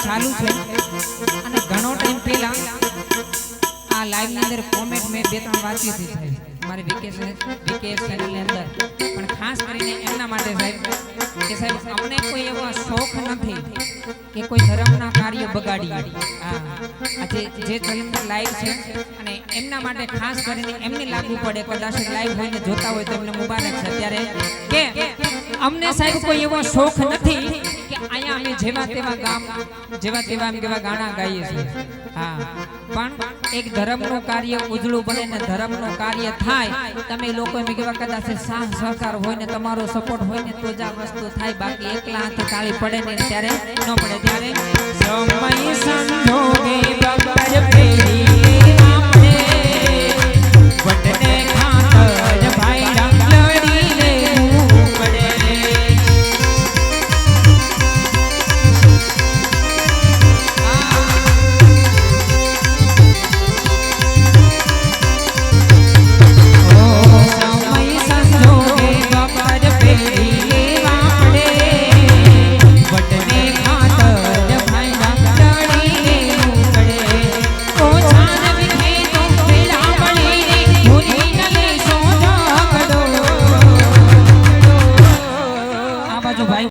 ચાલુ છે અને ઘણો ટાઈમ પહેલા આ લાઈવ ની અંદર કોમેન્ટ મેં 2-3 વાંચી હતી સાહેબ મારી વીકે ચેનલ ની અંદર પણ ખાસ કરીને એમના માટે સાહેબ કે સાહેબ અમને કોઈ એવો શોખ નથી કે કોઈ ધર્મના કાર્ય બગાડીએ હા આજે જે ધર્મની લાઈવ છે અને એમના માટે ખાસ કરીને એમને લાગુ પડે કદાચ લાઈવ હોઈને જોતા હોય તો એમને મુબારક છે ત્યારે કે અમને સાહેબ કોઈ એવો શોખ નથી કે અહીંયા અમે જેવા તેવા ગામ જેવા તેવા એમ કેવા ગાણા ગાઈએ છીએ હા પણ એક ધર્મનું કાર્ય ઉજળું બને ને ધર્મનું કાર્ય થાય તમે લોકો એમ કેવા કદાચ સાથ સહકાર હોય ને તમારો સપોર્ટ હોય ને તો જ આ વસ્તુ થાય બાકી એકલા હાથે તાળી પડે ને ત્યારે ન પડે ત્યારે સમય સંજોગે બગડ પેરી